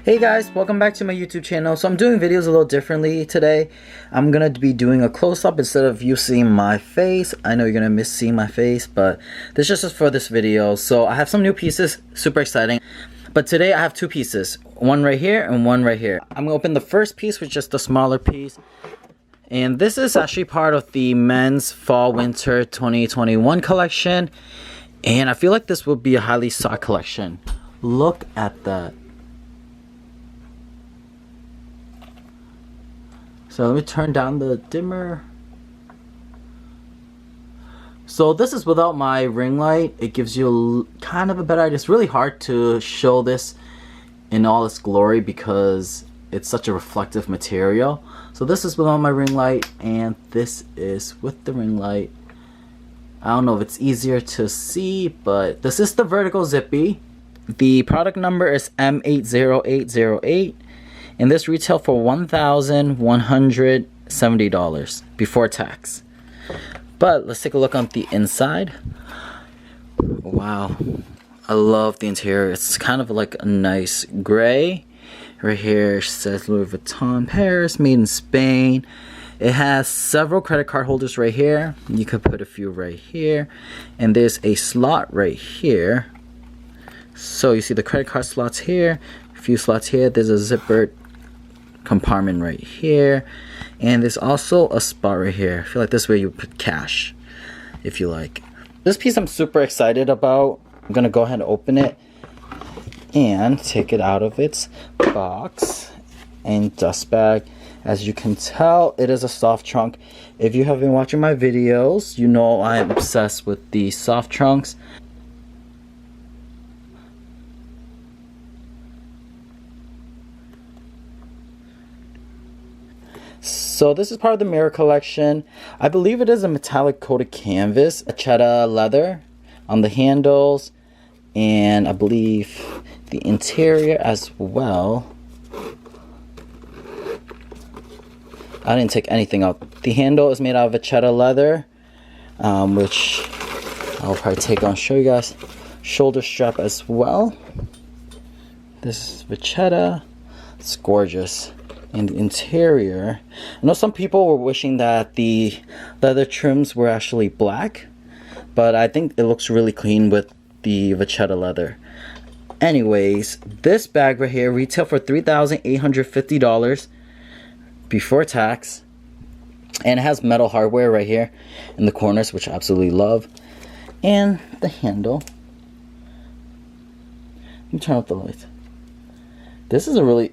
Hey guys, welcome back to my YouTube channel. So I'm doing videos a little differently today. I'm gonna be doing a close-up instead of you seeing my face. I know you're gonna miss seeing my face, but this is just for this video. So I have some new pieces, super exciting. But today I have two pieces, one right here and one right here. I'm gonna open the first piece, which is just the smaller piece. And this is actually part of the men's fall winter 2021 collection. And I feel like this will be a highly sought collection. Look at that. So let me turn down the dimmer. So this is without my ring light. It gives you kind of a better idea. It's really hard to show this in all its glory because it's such a reflective material. So this is without my ring light and this is with the ring light. I don't know if it's easier to see, but this is the vertical zippy. The product number is M80808. And this retail for $1,170 before tax. But let's take a look on the inside. Wow, I love the interior. It's kind of like a nice gray. Right here it says Louis Vuitton Paris, made in Spain. It has several credit card holders right here. You could put a few right here. And there's a slot right here. So you see the credit card slots here, a few slots here. There's a zippered compartment right here, and there's also a spot right here. I feel like this way you put cash if you like. This piece I'm super excited about. I'm gonna go ahead and open it and take it out of its box and dust bag. As you can tell, it is a soft trunk. If you have been watching my videos, you know I'm obsessed with the soft trunks. So this is part of the Mirroir collection. I believe it is a metallic coated canvas, a cheddar leather on the handles, and I believe the interior as well. I didn't take anything out. The handle is made out of a cheddar leather, which I'll probably take on and show you guys. Shoulder strap as well. This is vachetta. It's gorgeous. In the interior, I know some people were wishing that the leather trims were actually black, but I think it looks really clean with the vachetta leather. Anyways, this bag right here retail for $3,850 before tax, and it has metal hardware right here in the corners, which I absolutely love, and the handle. Let me turn off the lights. This is a really...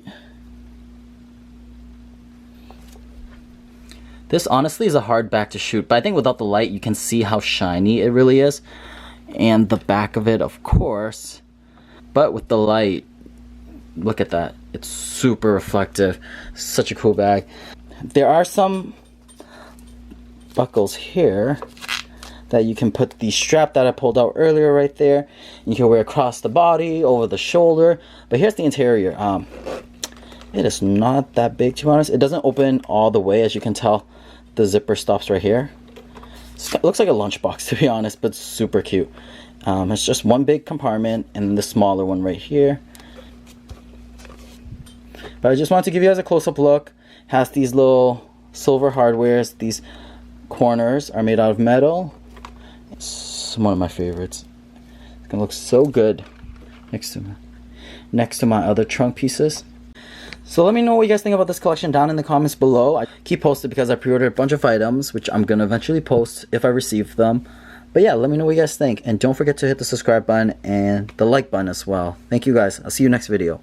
This honestly is a hard back to shoot, but I think without the light you can see how shiny it really is. And the back of it, of course. But with the light, look at that. It's super reflective. Such a cool bag. There are some buckles here that you can put the strap that I pulled out earlier right there. You can wear across the body, over the shoulder. But here's the interior. It is not that big, to be honest. It doesn't open all the way, as you can tell. The zipper stops right here. It looks like a lunchbox, to be honest, but super cute. It's just one big compartment and the smaller one right here. But I just wanted to give you guys a close-up look. It has these little silver hardwares. These corners are made out of metal. It's one of my favorites. It's gonna look so good next to my other trunk pieces. So let me know what you guys think about this collection down in the comments below. I keep posted because I pre-ordered a bunch of items, which I'm going to eventually post if I receive them. But yeah, let me know what you guys think. And don't forget to hit the subscribe button and the like button as well. Thank you guys. I'll see you next video.